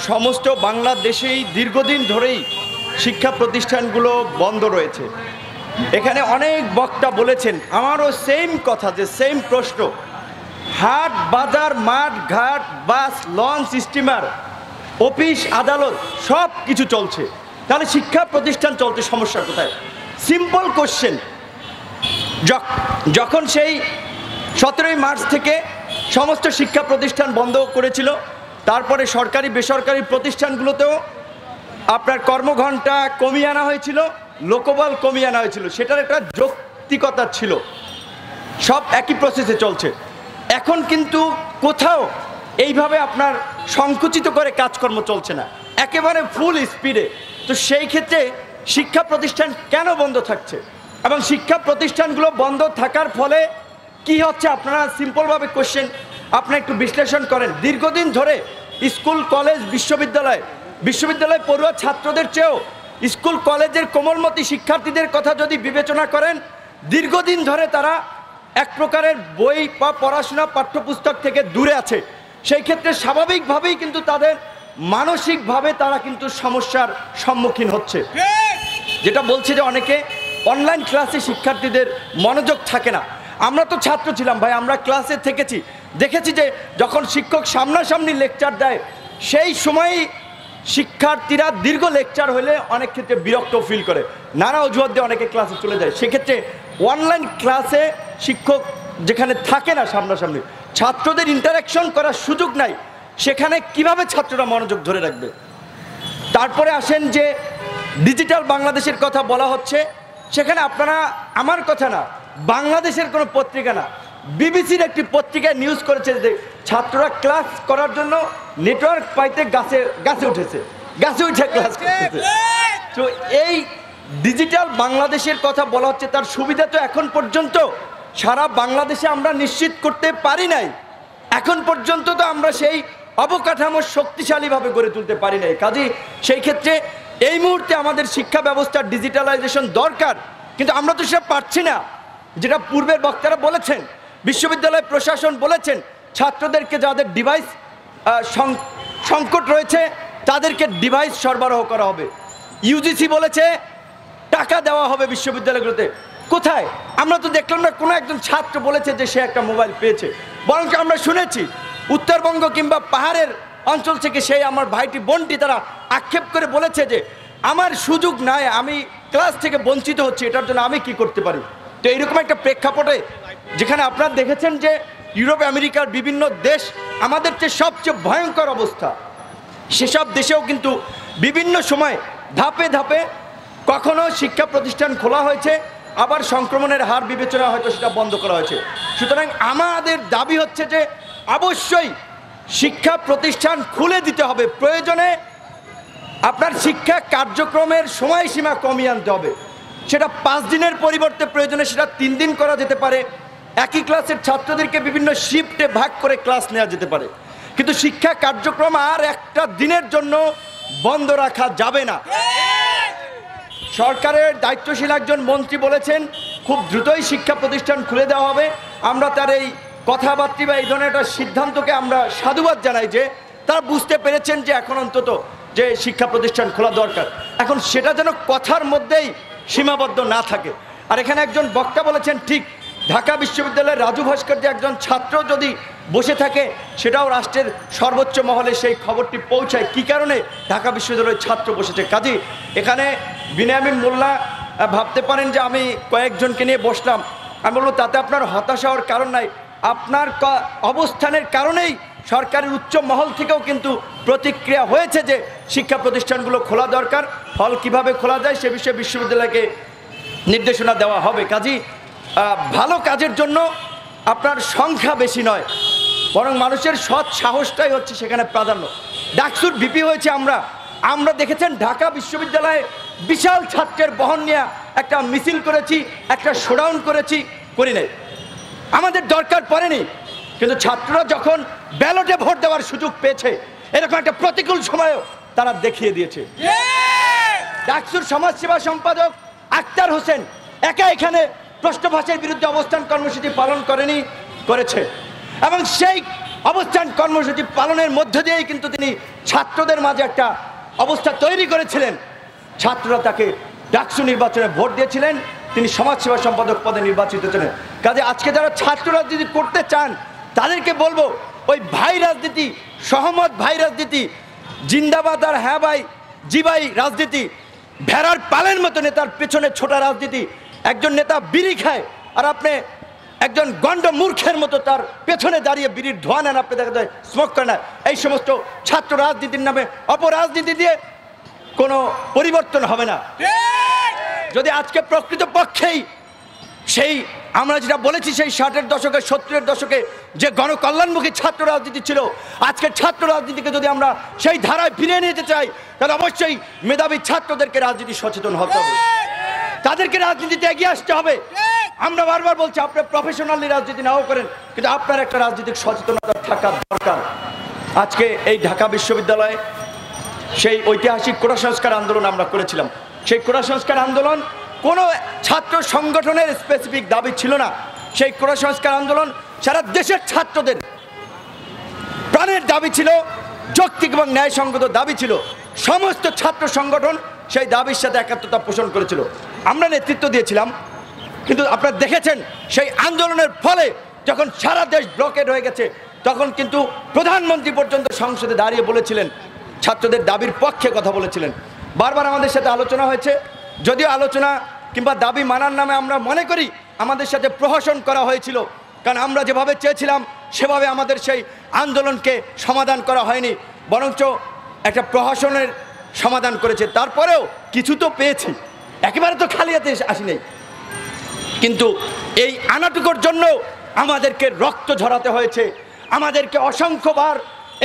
সমস্ত বাংলাদেশেই দীর্ঘদিন ধরেই শিক্ষা প্রতিষ্ঠানগুলো বন্ধ রয়েছে। এখানে অনেক বক্তা বলেছেন, আমারও সেম কথা, যে সেম প্রশ্ন। হাট বাজার মাঠ ঘাট বাস লঞ্চ স্টিমার অফিস আদালত সব কিছু চলছে, তাহলে শিক্ষা প্রতিষ্ঠান চলতে সমস্যা কোথায়? Simple question. যখন সেই 17ই মার্চ থেকে সমস্ত শিক্ষা প্রতিষ্ঠান বন্ধ করেছিল, তারপরে সরকারি বেসরকারি প্রতিষ্ঠানগুলোতেও আপনার কর্মঘণ্টা কমিয়ে আনা হয়েছিল, লোকবল কমিয়ে আনা হয়েছিল, সেটার একটা যৌক্তিকতা ছিল, সব একই প্রসেসে চলছে। এখন কিন্তু কোথাও এইভাবে আপনার সংকুচিত করে কাজকর্ম চলছে না, একেবারে ফুল স্পিডে। তো সেই ক্ষেত্রে শিক্ষা প্রতিষ্ঠান কেন বন্ধ থাকছে এবং শিক্ষা প্রতিষ্ঠানগুলো বন্ধ থাকার ফলে কি হচ্ছে? আপনারা সিম্পলভাবে কোশ্চেন আপনারা একটু বিশ্লেষণ করেন। দীর্ঘদিন ধরে স্কুল কলেজ বিশ্ববিদ্যালয় পড়ুয়া ছাত্রদের চেয়েও স্কুল কলেজের কোমলমতি শিক্ষার্থীদের কথা যদি বিবেচনা করেন, দীর্ঘদিন ধরে তারা এক প্রকারের বই বা পড়াশোনা পাঠ্যপুস্তক থেকে দূরে আছে। সেই ক্ষেত্রে স্বাভাবিকভাবেই কিন্তু তাদের মানসিকভাবে তারা কিন্তু সমস্যার সম্মুখীন হচ্ছে। যেটা বলছে যে অনেকে অনলাইন ক্লাসে শিক্ষার্থীদের মনোযোগ থাকে না। আমরা তো ছাত্র ছিলাম ভাই, আমরা ক্লাসে থেকেছি, দেখেছি যে যখন শিক্ষক সামনাসামনি লেকচার দেয় সেই সময়ই শিক্ষার্থীরা দীর্ঘ লেকচার হলে অনেক ক্ষেত্রে বিরক্ত ফিল করে, নানা অজুহাত দিয়ে অনেকে ক্লাসে চলে যায়। সেক্ষেত্রে অনলাইন ক্লাসে শিক্ষক যেখানে থাকে না সামনাসামনি, ছাত্রদের ইন্টারাকশন করার সুযোগ নাই, সেখানে কিভাবে ছাত্ররা মনোযোগ ধরে রাখবে? তারপরে আসেন যে ডিজিটাল বাংলাদেশের কথা বলা হচ্ছে, সেখানে আপনারা, আমার কথা না, বাংলাদেশের কোনো পত্রিকা না, বিবিসির একটি পত্রিকায় নিউজ করেছে যে ছাত্ররা ক্লাস করার জন্য নেটওয়ার্ক পাইতে গাছে উঠে ক্লাস করতেছে। তো এই ডিজিটাল বাংলাদেশের কথা বলা হচ্ছে, তার সুবিধা তো এখন পর্যন্ত সারা বাংলাদেশে আমরা নিশ্চিত করতে পারি নাই। এখন পর্যন্ত তো আমরা সেই অবকাঠামো শক্তিশালীভাবে গড়ে তুলতে পারি নাই। কাজেই সেই ক্ষেত্রে এই মুহূর্তে আমাদের শিক্ষা ব্যবস্থার ডিজিটালাইজেশন দরকার, কিন্তু আমরা তো সেটা পারছি না। যেটা পূর্বের বক্তারা বলেছেন, বিশ্ববিদ্যালয় প্রশাসন বলেছেন ছাত্রদেরকে যাদের ডিভাইস সংকট রয়েছে তাদেরকে ডিভাইস সরবরাহ করা হবে। ইউজিসি বলেছে টাকা দেওয়া হবে বিশ্ববিদ্যালয়গুলোতে। কোথায়? আমরা তো দেখলাম না কোনো একজন ছাত্র বলেছে যে সে একটা মোবাইল পেয়েছে। বরং আমরা শুনেছি উত্তরবঙ্গ কিংবা পাহাড়ের অঞ্চল থেকে সেই আমার ভাইটি বোনটি তারা আক্ষেপ করে বলেছে যে আমার সুযোগ নাই, আমি ক্লাস থেকে বঞ্চিত হচ্ছি, এটার জন্য আমি কি করতে পারি? তো এইরকম একটা প্রেক্ষাপটে যেখানে আপনারা দেখেছেন যে ইউরোপ আমেরিকার বিভিন্ন দেশ আমাদের চেয়ে সবচেয়ে ভয়ঙ্কর অবস্থা, সেসব দেশেও কিন্তু বিভিন্ন সময় ধাপে ধাপে কখনো শিক্ষা প্রতিষ্ঠান খোলা হয়েছে, আবার সংক্রমণের হার বিবেচনা হয়তো সেটা বন্ধ করা হয়েছে। সুতরাং আমাদের দাবি হচ্ছে যে অবশ্যই শিক্ষা প্রতিষ্ঠান খুলে দিতে হবে, প্রয়োজনে আপনার শিক্ষা কার্যক্রমের সময়সীমা কমিয়ে আনতে হবে। সেটা 5 দিনের পরিবর্তে প্রয়োজনে সেটা 3 দিন করা যেতে পারে। একই ক্লাসের ছাত্রদেরকে বিভিন্ন শিফটে ভাগ করে ক্লাস নেওয়া যেতে পারে, কিন্তু শিক্ষা কার্যক্রম আর একটা দিনের জন্য বন্ধ রাখা যাবে না। সরকারের দায়িত্বশীল একজন মন্ত্রী বলেছেন খুব দ্রুতই শিক্ষা প্রতিষ্ঠান খুলে দেওয়া হবে। আমরা তার এই কথাবার্তা বা এই ধরনের একটা সিদ্ধান্তকে আমরা সাধুবাদ জানাই যে তারা বুঝতে পেরেছেন যে এখন অন্তত যে শিক্ষা প্রতিষ্ঠান খোলা দরকার। এখন সেটা যেন কথার মধ্যেই সীমাবদ্ধ না থাকে। আর এখানে একজন বক্তা বলেছেন ঠিক, ঢাকা বিশ্ববিদ্যালয়ের রাজু ভাস্কর্য একজন ছাত্র যদি বসে থাকে সেটাও রাষ্ট্রের সর্বোচ্চ মহলে সেই খবরটি পৌঁছায় কী কারণে ঢাকা বিশ্ববিদ্যালয়ের ছাত্র বসেছে। কাজী এখানে বিনিয়ামিন মোল্লা ভাবতে পারেন যে আমি কয়েকজনকে নিয়ে বসলাম, আমি বলবো তাতে আপনার হতাশা হওয়ার কারণ নাই। আপনার অবস্থানের কারণেই সরকারের উচ্চ মহল থেকেও কিন্তু প্রতিক্রিয়া হয়েছে যে শিক্ষা প্রতিষ্ঠানগুলো খোলা দরকার। ফল কিভাবে খোলা যায় সে বিষয়ে বিশ্ববিদ্যালয়কে নির্দেশনা দেওয়া হবে। কাজী ভালো কাজের জন্য আপনার সংখ্যা বেশি নয়, বরং মানুষের সৎ সাহসটাই হচ্ছে সেখানে প্রাধান্য। ডাকসুর ভিপি হয়েছে আমরা দেখেছেন ঢাকা বিশ্ববিদ্যালয়ে বিশাল ছাত্রের বহন নিয়ে একটা মিছিল করেছি, একটা শোডাউন করি নাই, আমাদের দরকার পড়েনি। কিন্তু ছাত্ররা যখন ব্যালটে ভোট দেওয়ার সুযোগ পেয়েছে এরকম একটা প্রতিকূল সময়ও তারা দেখিয়ে দিয়েছে। ডাকসুর সমাজসেবা সম্পাদক আক্তার হোসেন একা এখানে প্রশ্নভাষের বিরুদ্ধে অবস্থান কর্মসূচি পালন করেছে এবং সেই অবস্থান কর্মসূচি পালনের মধ্য দিয়েই কিন্তু তিনি ছাত্রদের মাঝে একটা অবস্থা তৈরি করেছিলেন। ছাত্ররা তাকে ডাকসু নির্বাচনে ভোট দিয়েছিলেন, তিনি সমাজসেবা সম্পাদক পদে নির্বাচিত ছিলেন। কাজে আজকে যারা ছাত্র রাজনীতি করতে চান তাদেরকে বলবো, ওই ভাই রাজনীতি, সহমত ভাই রাজনীতি, জিন্দাবাদ আর হ্যাঁ ভাই জি ভাই রাজনীতি, ভেড়ার পালের মতো নেতার পেছনে ছোটা রাজনীতি, একজন নেতা বিড়ি খায় আর আপনি একজন গণ্ড মূর্খের মতো তার পেছনে দাঁড়িয়ে বিড়ির ধোঁয়া নেন, আপনি দেখা যায় স্মোক করে না। এই সমস্ত ছাত্র রাজনীতির নামে অপরাজনীতি দিয়ে কোনো পরিবর্তন হবে না। যদি আজকে প্রকৃতপক্ষেই সেই আমরা যেটা বলেছি সেই 60-এর দশকে 70-এর দশকে যে গণকল্যাণমুখী ছাত্র রাজনীতি ছিল, আজকের ছাত্র রাজনীতিকে যদি আমরা সেই ধারায় ফিরিয়ে নিতে চাই তাহলে অবশ্যই মেধাবী ছাত্রদেরকে রাজনীতি সচেতন হতে হবে, তাদেরকে রাজনীতিতে এগিয়ে আসতে হবে। আমরা বারবার বলছি আপনার প্রফেশনালি রাজনীতি নাও করেন, কিন্তু আপনার একটা রাজনৈতিক সচেতনতা থাকা দরকার। আজকে এই ঢাকা বিশ্ববিদ্যালয়ে সেই ঐতিহাসিক কোটা সংস্কার আন্দোলন আমরা করেছিলাম। সেই কোটা সংস্কার আন্দোলন কোনো ছাত্র সংগঠনের স্পেসিফিক দাবি ছিল না। সেই কোটা সংস্কার আন্দোলন সারা দেশের ছাত্রদের প্রাণের দাবি ছিল, যৌক্তিক এবং ন্যায়সঙ্গত দাবি ছিল। সমস্ত ছাত্র সংগঠন সেই দাবির সাথে একাত্মতা পোষণ করেছিল, আমরা নেতৃত্ব দিয়েছিলাম। কিন্তু আপনারা দেখেছেন সেই আন্দোলনের ফলে যখন সারা দেশ ব্লকেড হয়ে গেছে, তখন কিন্তু প্রধানমন্ত্রী পর্যন্ত সংসদে দাঁড়িয়ে বলেছিলেন, ছাত্রদের দাবির পক্ষে কথা বলেছিলেন। বারবার আমাদের সাথে আলোচনা হয়েছে, যদিও আলোচনা কিংবা দাবি মানার নামে আমরা মনে করি আমাদের সাথে প্রহসন করা হয়েছিল, কারণ আমরা যেভাবে চেয়েছিলাম সেভাবে আমাদের সেই আন্দোলনকে সমাধান করা হয়নি, বরঞ্চ একটা প্রহসনের সমাধান করেছে। তারপরেও কিছু তো পেয়েছি, একেবারে তো খালি হাতে আসি নাই। কিন্তু এই আনাটুকুর জন্য আমাদেরকে রক্ত ঝরাতে হয়েছে, আমাদেরকে অসংখ্যবার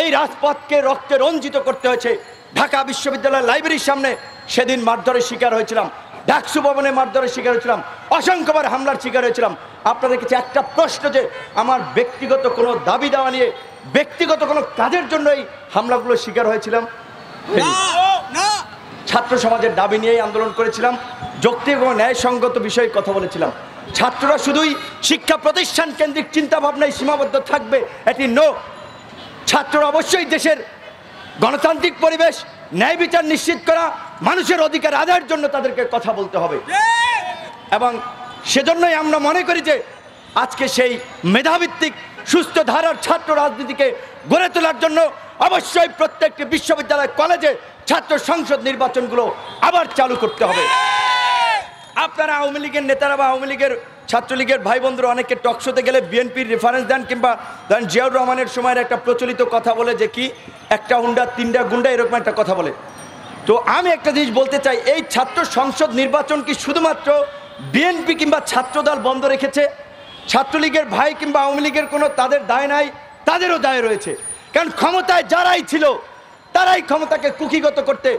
এই রাজপথকে রক্তে রঞ্জিত করতে হয়েছে। ঢাকা বিশ্ববিদ্যালয়ের লাইব্রেরির সামনে সেদিন মারধরের শিকার হয়েছিলাম, ডাকসু ভবনে মারধরের শিকার হয়েছিলাম, অসংখ্যবার হামলার শিকার হয়েছিলাম। আপনাদের কাছে একটা প্রশ্ন, যে আমার ব্যক্তিগত কোনো দাবি দেওয়া নিয়ে, ব্যক্তিগত কোনো কাজের জন্য এই হামলাগুলোর শিকার হয়েছিলাম? ছাত্র সমাজের দাবি নিয়েই আন্দোলন করেছিলাম, যৌক্তিক এবং ন্যায়সঙ্গত বিষয়ে কথা বলেছিলাম। ছাত্ররা শুধুই শিক্ষা প্রতিষ্ঠান কেন্দ্রিক চিন্তা ভাবনায় সীমাবদ্ধ থাকবে এটি নো। ছাত্ররা অবশ্যই দেশের গণতান্ত্রিক পরিবেশ, ন্যায় বিচার নিশ্চিত করা, মানুষের অধিকার আদায়ের জন্য তাদেরকে কথা বলতে হবে। এবং সেজন্যই আমরা মনে করি যে আজকে সেই মেধাভিত্তিক সুস্থ ধারার ছাত্র রাজনীতিকে গড়ে তোলার জন্য অবশ্যই প্রত্যেকটি বিশ্ববিদ্যালয় কলেজে ছাত্র সংসদ নির্বাচনগুলো আবার চালু করতে হবে। আপনারা আওয়ামী লীগের নেতারা বা আওয়ামী লীগের ছাত্রলীগের ভাই বন্ধুরা অনেকে টকশোতে গেলে বিএনপির রেফারেন্স দেন, কিংবা ধরেন জিয়াউর রহমানের সময়ের একটা প্রচলিত কথা বলে যে কি একটা হুন্ডা তিনটা গুন্ডা, এরকম একটা কথা বলে। তো আমি একটা জিনিস বলতে চাই, এই ছাত্র সংসদ নির্বাচন কি শুধুমাত্র বিএনপি কিংবা ছাত্রদল বন্ধ রেখেছে? ছাত্রলীগের ভাই কিংবা আওয়ামী লীগের কোনো তাদের দায় নাই? তাদেরও দায় রয়েছে, কারণ ক্ষমতায় যারাই ছিল তারাই ক্ষমতাকে কুক্ষিগত করতে,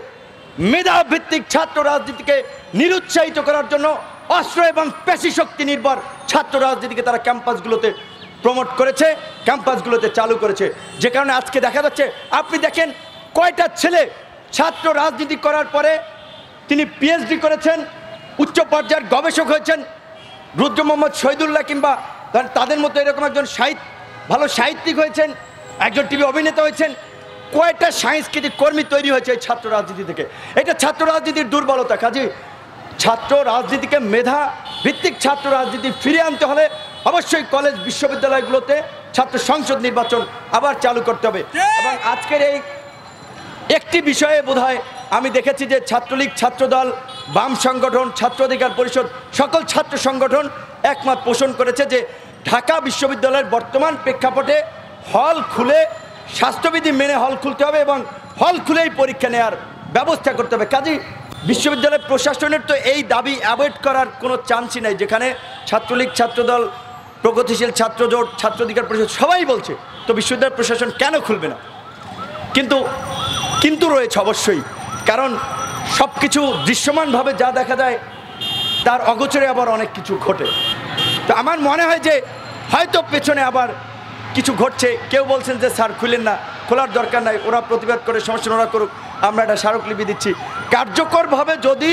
মেধাভিত্তিক ছাত্র রাজনীতিকে নিরুৎসাহিত করার জন্য অস্ত্র এবং পেশি শক্তি নির্ভর ছাত্র রাজনীতিকে তারা ক্যাম্পাসগুলোতে প্রমোট করেছে, ক্যাম্পাসগুলোতে চালু করেছে। যে কারণে আজকে দেখা যাচ্ছে, আপনি দেখেন কয়টা ছেলে ছাত্র রাজনীতি করার পরে তিনি পিএইচডি করেছেন, উচ্চ পর্যায়ের গবেষক হয়েছেন, রুদ্র মোহাম্মদ শহীদুল্লাহ কিংবা তাদের মতো এরকম একজন ভালো সাহিত্যিক হয়েছেন, একজন টিভি অভিনেতা হয়েছেন। কয়টা সাংস্কৃতিক কর্মী তৈরি হয়েছে এই ছাত্র রাজনীতি থেকে। এটা ছাত্র রাজনীতির দুর্বলতা। কাজে ছাত্র রাজনীতিকে মেধা ভিত্তিক ছাত্র রাজনীতি ফিরিয়ে আনতে হলে অবশ্যই কলেজ বিশ্ববিদ্যালয়গুলোতে ছাত্র সংসদ নির্বাচন আবার চালু করতে হবে। এবং আজকের এই একটি বিষয়ে বোধহয় আমি দেখেছি যে ছাত্রলীগ, ছাত্রদল, বাম সংগঠন, ছাত্র অধিকার পরিষদ, সকল ছাত্র সংগঠন একমত পোষণ করেছে যে ঢাকা বিশ্ববিদ্যালয়ের বর্তমান প্রেক্ষাপটে হল খুলে স্বাস্থ্যবিধি মেনে হল খুলতে হবে এবং হল খুলেই পরীক্ষা নেওয়ার ব্যবস্থা করতে হবে। কাজেই বিশ্ববিদ্যালয় প্রশাসনের তো এই দাবি অ্যাভয়েড করার কোনো চান্সই নেই, যেখানে ছাত্রলীগ, ছাত্রদল, প্রগতিশীল ছাত্রজোট, ছাত্র অধিকার পরিষদ সবাই বলছে তো বিশ্ববিদ্যালয় প্রশাসন কেন খুলবে না? কিন্তু রয়েছে অবশ্যই, কারণ সব কিছু দৃশ্যমানভাবে যা দেখা যায় তার অগোচরে আবার অনেক কিছু ঘটে। তো আমার মনে হয় যে হয়তো পেছনে আবার কিছু ঘটছে। কেউ বলছেন যে স্যার খুলেন না, খোলার দরকার নাই, ওরা প্রতিবাদ করে সমস্যা ওরা করুক, আমরা একটা স্মারকলিপি দিচ্ছি। কার্যকরভাবে যদি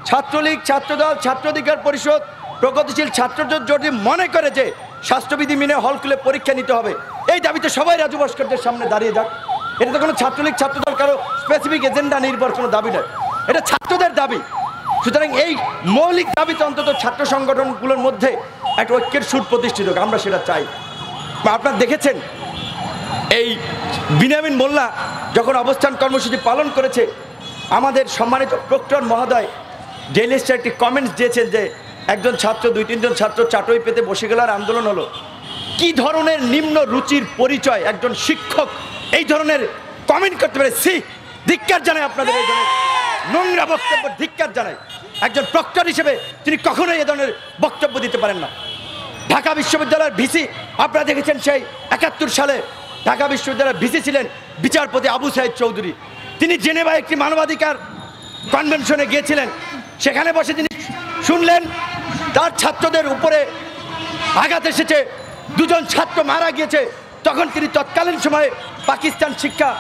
ছাত্রলীগ, ছাত্রদল, ছাত্র অধিকার পরিষদ, প্রগতিশীল ছাত্রজোট যদি মনে করে যে স্বাস্থ্যবিধি মেনে হল খুলে পরীক্ষা নিতে হবে। এই দাবিতে সবাই রাজু ভাস্কর্যের সামনে দাঁড়িয়ে যাক। এটা তো কোনো ছাত্রলীগ ছাত্রদল কারো স্পেসিফিক এজেন্ডা নির্ভর কোনো দাবি নয়, এটা ছাত্রদের দাবি। সুতরাং এই মৌলিক দাবিতে অন্তত ছাত্র সংগঠনগুলোর মধ্যে একটা ঐক্যের সুর প্রতিষ্ঠিত হোক, আমরা সেটা চাই। আপনারা দেখেছেন এই বিনিয়ামিন মোল্লা যখন অবস্থান কর্মসূচি পালন করেছে, আমাদের সম্মানিত প্রক্টর মহোদয় ডেইলি স্টার একটি কমেন্টস দিয়েছেন যে একজন ছাত্র 2-3 জন ছাত্র চাটই পেতে বসে গেল আর আন্দোলন হলো। কি ধরনের নিম্ন রুচির পরিচয় একজন শিক্ষক এই ধরনের কমেন্ট করতে পারে? ধিক্কার জানাই আপনাদের এই ধরনের নোংরা বক্তব্য, ধিক্কার জানাই। একজন প্রক্টর হিসেবে তিনি কখনোই এ ধরনের বক্তব্য দিতে পারেন না। ঢাকা বিশ্ববিদ্যালয়ের ভিসি আপনারা দেখেছেন, সেই 71 সালে ঢাকা বিশ্ববিদ্যালয়ের ভিসি ছিলেন বিচারপতি আবু সাইদ চৌধুরী। তিনি জেনেভা একটি মানবাধিকার কনভেনশনে গিয়েছিলেন, সেখানে বসে তিনি শুনলেন তার ছাত্রদের উপরে আঘাত এসেছে, 2 জন ছাত্র মারা গিয়েছে। তখন তিনি তৎকালীন সময়ে পাকিস্তান শিক্ষা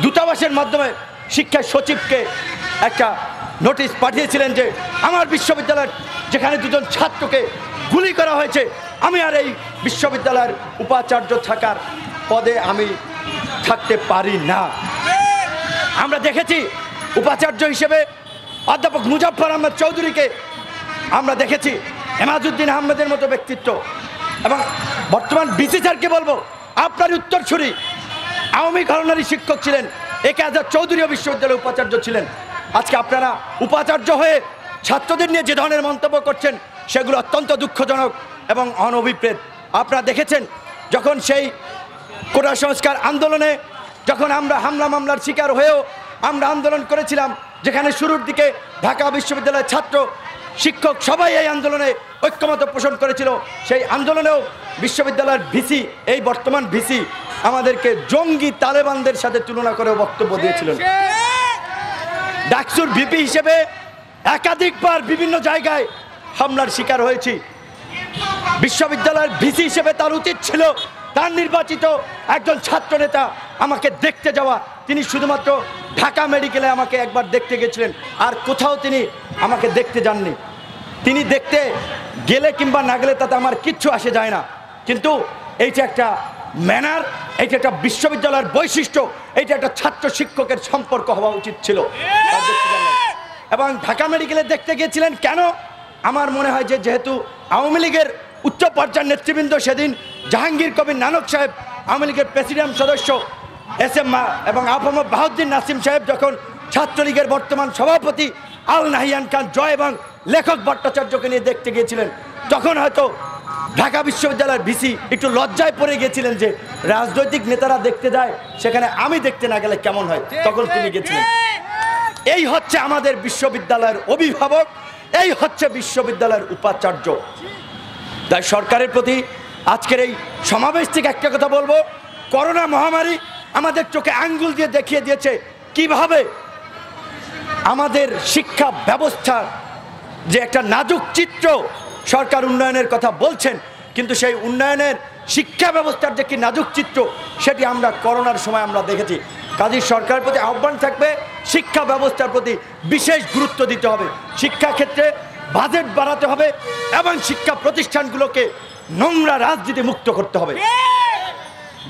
দূতাবাসের মাধ্যমে শিক্ষা সচিবকে একটা নোটিশ পাঠিয়েছিলেন যে আমার বিশ্ববিদ্যালয়ের যেখানে 2 জন ছাত্রকে গুলি করা হয়েছে, আমি আর এই বিশ্ববিদ্যালয়ের উপাচার্য থাকার পদে আমি থাকতে পারি না। আমরা দেখেছি উপাচার্য হিসেবে অধ্যাপক মুজাফফর আহমদ চৌধুরীকে, আমরা দেখেছি এমাজউদ্দিন আহমেদের মতো ব্যক্তিত্ব, এবং বর্তমান ভিসি স্যারকে বলবো আপনার উত্তরসূরি আওয়ামী ঘরানারই শিক্ষক ছিলেন, একে আজাদ চৌধুরীও বিশ্ববিদ্যালয়ের উপাচার্য ছিলেন। আজকে আপনারা উপাচার্য হয়ে ছাত্রদের নিয়ে যে ধরনের মন্তব্য করছেন সেগুলো অত্যন্ত দুঃখজনক এবং অনভিপ্রেত। আপনারা দেখেছেন যখন সেই কোটা সংস্কার আন্দোলনে যখন আমরা হামলা মামলার শিকার হয়েও আমরা আন্দোলন করেছিলাম, যেখানে শুরুর দিকে ঢাকা বিশ্ববিদ্যালয়ের ছাত্র শিক্ষক সবাই এই আন্দোলনে ঐক্যমত পোষণ করেছিল, সেই আন্দোলনেও বিশ্ববিদ্যালয়ের ভিসি, এই বর্তমান ভিসি আমাদেরকে জঙ্গি তালেবানদের সাথে তুলনা করে বক্তব্য দিয়েছিলেন। ডাকসুর ভিপি হিসেবে একাধিকবার বিভিন্ন জায়গায় হামলার শিকার হয়েছি। বিশ্ববিদ্যালয়ের ভিসি হিসেবে তার উচিত ছিল তার নির্বাচিত একজন ছাত্র নেতা আমাকে দেখতে যাওয়া। তিনি শুধুমাত্র ঢাকা মেডিকেলে আমাকে একবার দেখতে গেছিলেন, আর কোথাও তিনি আমাকে দেখতে যাননি। তিনি দেখতে গেলে কিংবা না গেলে তাতে আমার কিচ্ছু আসে যায় না, কিন্তু এইটা একটা ম্যানার, এইটা একটা বিশ্ববিদ্যালয়ের বৈশিষ্ট্য, এইটা একটা ছাত্র শিক্ষকের সম্পর্ক হওয়া উচিত ছিল। এবং ঢাকা মেডিকেলে দেখতে গিয়েছিলেন কেন? আমার মনে হয় যে যেহেতু আওয়ামী লীগের উচ্চ পর্যায়ের নেতৃবৃন্দ সেদিন জাহাঙ্গীর কবির নানক সাহেব, আওয়ামী লীগের প্রেসিডিয়াম সদস্য SM এবং আফম বাহাউদ্দিন নাসিম সাহেব যখন ছাত্রলীগের বর্তমান সভাপতি আল নাহিয়ান খান জয় এবং লেখক ভট্টাচার্যকে নিয়ে দেখতে গিয়েছিলেন, তখন হয়তো ঢাকা বিশ্ববিদ্যালয়ের ভিসি একটু লজ্জায় পড়ে গিয়েছিলেন যে রাজনৈতিক নেতারা দেখতে যায়, সেখানে আমি দেখতে না গেলে কেমন হয়, তখন তিনি গেছিলেন। এই হচ্ছে আমাদের বিশ্ববিদ্যালয়ের অভিভাবক, এই হচ্ছে বিশ্ববিদ্যালয়ের উপাচার্য। তাই সরকারের প্রতি আজকের এই সমাবেশ থেকে একটা কথা বলবো, করোনা মহামারী আমাদের চোখে আঙ্গুল দিয়ে দেখিয়ে দিয়েছে কিভাবে আমাদের শিক্ষা ব্যবস্থার যে একটা নাজুক চিত্র, সরকার উন্নয়নের কথা বলছেন, কিন্তু সেই উন্নয়নের শিক্ষা ব্যবস্থার যে কি নাজুক চিত্র সেটি আমরা করোনার সময় আমরা দেখেছি। কাজেই সরকারের প্রতি আহ্বান থাকবে শিক্ষা ব্যবস্থার প্রতি বিশেষ গুরুত্ব দিতে হবে, শিক্ষাক্ষেত্রে বাজেট বাড়াতে হবে এবং শিক্ষা প্রতিষ্ঠানগুলোকে নোংরা রাজনীতি মুক্ত করতে হবে।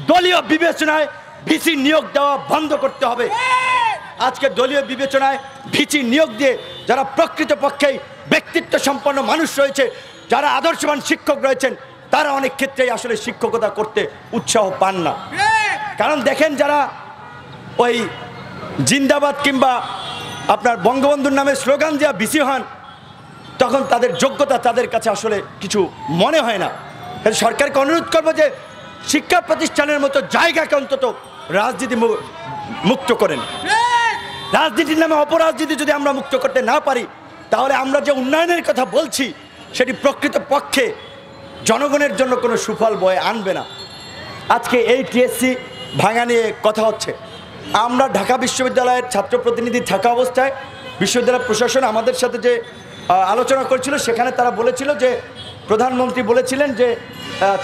দলীয় বিবেচনায় ভিসি নিয়োগ দেওয়া বন্ধ করতে হবে। আজকে দলীয় বিবেচনায় ভিসি নিয়োগ দিয়ে যারা প্রকৃতপক্ষেই ব্যক্তিত্ব সম্পন্ন মানুষ রয়েছে, যারা আদর্শবান শিক্ষক রয়েছেন, তারা অনেক ক্ষেত্রেই আসলে শিক্ষকতা করতে উৎসাহ পান না। কারণ দেখেন, যারা ওই জিন্দাবাদ কিংবা আপনার বঙ্গবন্ধুর নামে স্লোগান দেওয়া ভিসি হন, তখন তাদের যোগ্যতা তাদের কাছে আসলে কিছু মনে হয় না। সরকারকে অনুরোধ করবো যে শিক্ষা প্রতিষ্ঠানের মতো জায়গাকে অন্তত রাজনীতি মুক্ত করেন। রাজনীতির নামে অপরাজনীতি যদি আমরা মুক্ত করতে না পারি, তাহলে আমরা যে উন্নয়নের কথা বলছি সেটি প্রকৃতপক্ষে জনগণের জন্য কোনো সুফল বয়ে আনবে না। আজকে এই টিএসসি ভাঙা নিয়ে কথা হচ্ছে। আমরা ঢাকা বিশ্ববিদ্যালয়ের ছাত্র প্রতিনিধি থাকা অবস্থায় বিশ্ববিদ্যালয় প্রশাসন আমাদের সাথে যে আলোচনা করেছিল, সেখানে তারা বলেছিল যে প্রধানমন্ত্রী বলেছিলেন যে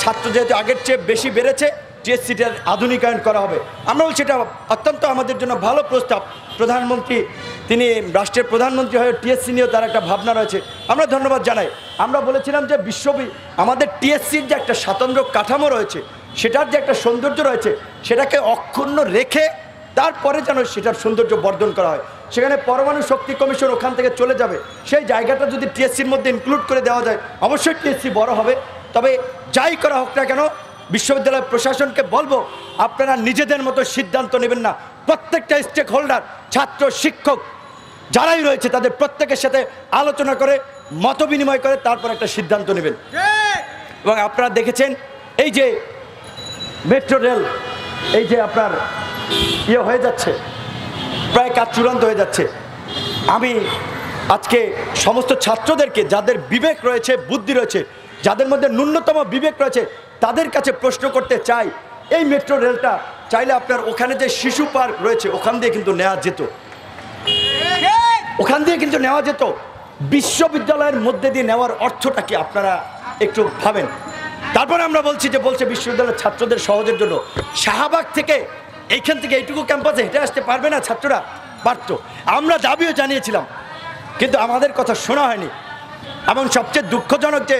ছাত্র যেহেতু আগের চেয়ে বেশি বেড়েছে, টিএসসিটার আধুনিকায়ন করা হবে। আমরা বলছি এটা অত্যন্ত আমাদের জন্য ভালো প্রস্তাব। প্রধানমন্ত্রী তিনি রাষ্ট্রের প্রধানমন্ত্রী হয়ে টিএসসি নিয়েও তার একটা ভাবনা রয়েছে, আমরা ধন্যবাদ জানাই। আমরা বলেছিলাম যে আমাদের টিএসসির যে একটা স্বাতন্ত্র্য কাঠামো রয়েছে, সেটার যে একটা সৌন্দর্য রয়েছে, সেটাকে অক্ষুণ্ণ রেখে তারপরে যেন সেটার সৌন্দর্য বর্ধন করা হয়। সেখানে পরমাণু শক্তি কমিশন ওখান থেকে চলে যাবে, সেই জায়গাটা যদি টিএসসির মধ্যে ইনক্লুড করে দেওয়া যায়, অবশ্যই টিএসসি বড় হবে। তবে যাই করা হোক না কেন, বিশ্ববিদ্যালয় প্রশাসনকে বলবো, আপনারা নিজেদের মতো সিদ্ধান্ত নেবেন না। প্রত্যেকটা স্টেক হোল্ডার, ছাত্র, শিক্ষক যারাই রয়েছে তাদের প্রত্যেকের সাথে আলোচনা করে, মত বিনিময় করে তারপর একটা সিদ্ধান্ত নেবেন। এবং আপনারা দেখেছেন এই যে মেট্রো রেল, এই যে আপনার হয়ে যাচ্ছে, প্রায় কাজ চূড়ান্ত হয়ে যাচ্ছে। আমি আজকে সমস্ত ছাত্রদেরকে, যাদের বিবেক রয়েছে, বুদ্ধি রয়েছে, যাদের মধ্যে ন্যূনতম বিবেক রয়েছে, তাদের কাছে প্রশ্ন করতে চাই, এই মেট্রো রেলটা চাইলে আপনার ওখানে যে শিশু পার্ক রয়েছে ওখান দিয়ে কিন্তু নেওয়া যেত, ওখান দিয়ে কিন্তু নেওয়া যেত। বিশ্ববিদ্যালয়ের মধ্যে দিয়ে নেওয়ার অর্থটা কি আপনারা একটু ভাবেন। তারপরে আমরা বলছি যে বিশ্ববিদ্যালয়ের ছাত্রদের সহজের জন্য শাহবাগ থেকে, এইখান থেকে এইটুকু ক্যাম্পাসে হেঁটে আসতে পারবে না ছাত্ররা? পারত। আমরা দাবিও জানিয়েছিলাম, কিন্তু আমাদের কথা শোনা হয়নি। এবং সবচেয়ে দুঃখজনক যে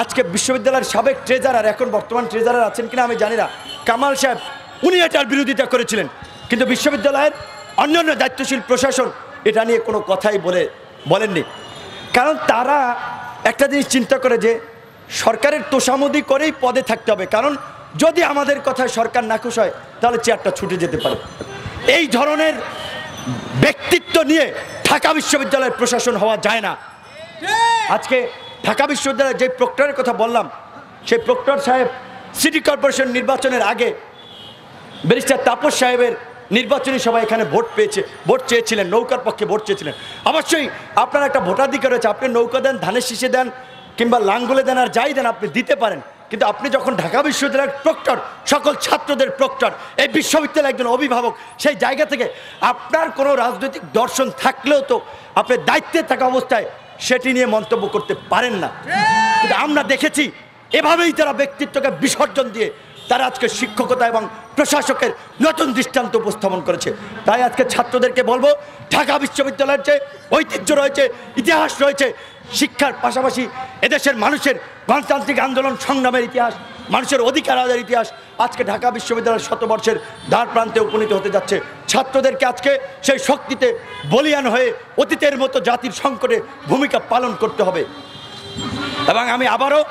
আজকে বিশ্ববিদ্যালয়ের সাবেক ট্রেজারার, এখন বর্তমান ট্রেজারার আছেন কিনা আমি জানি না, কামাল সাহেব, উনি এটার বিরোধিতা করেছিলেন, কিন্তু বিশ্ববিদ্যালয়ের অন্যান্য দায়িত্বশীল প্রশাসন এটা নিয়ে কোনো কথাই বলেননি। কারণ তারা একটা জিনিস চিন্তা করে যে সরকারের তোষামোদি করেই পদে থাকতে হবে, কারণ যদি আমাদের কথায় সরকার নাখুশ হয় তাহলে চেয়ারটা ছুটে যেতে পারে। এই ধরনের ব্যক্তিত্ব নিয়ে ঢাকা বিশ্ববিদ্যালয়ের প্রশাসন হওয়া যায় না। আজকে ঢাকা বিশ্ববিদ্যালয়ের যে প্রক্টরের কথা বললাম, সেই প্রক্টর সাহেব সিটি কর্পোরেশন নির্বাচনের আগে ব্যারিস্টার তাপস সাহেবের নির্বাচনী সভায় এখানে ভোট চেয়েছিলেন, নৌকার পক্ষে ভোট চেয়েছিলেন। অবশ্যই আপনার একটা ভোটাধিকার রয়েছে, আপনি নৌকা দেন, ধানের শীষে দেন, কিংবা লাঙ্গলে দেন, আর যাই দেন আপনি দিতে পারেন। কিন্তু আপনি যখন ঢাকা বিশ্ববিদ্যালয়ের প্রক্টর, সকল ছাত্রদের প্রক্টর, এই বিশ্ববিদ্যালয়ের একজন অভিভাবক, সেই জায়গা থেকে আপনার কোনো রাজনৈতিক দর্শন থাকলেও তো আপনি দায়িত্বে থাকা অবস্থায় সেটি নিয়ে মন্তব্য করতে পারেন না। কিন্তু আমরা দেখেছি এভাবেই তারা ব্যক্তিত্বকে বিসর্জন দিয়ে তারা আজকে শিক্ষকতা এবং প্রশাসকের নতুন দৃষ্টান্ত উপস্থাপন করেছে। তাই আজকে ছাত্রদেরকে বলবো, ঢাকা বিশ্ববিদ্যালয়ের যে ঐতিহ্য রয়েছে, ইতিহাস রয়েছে, শিক্ষার পাশাপাশি এদেশের মানুষের গণতান্ত্রিক আন্দোলন সংগ্রামের ইতিহাস, মানুষের অধিকার আদায়ের ইতিহাস, আজকে ঢাকা বিশ্ববিদ্যালয়ের শতবর্ষের দ্বার প্রান্তে উপনীত হতে যাচ্ছে। ছাত্রদেরকে আজকে সেই শক্তিতে বলিয়ান হয়ে অতীতের মতো জাতির সংকটে ভূমিকা পালন করতে হবে। এবং আমি আবারও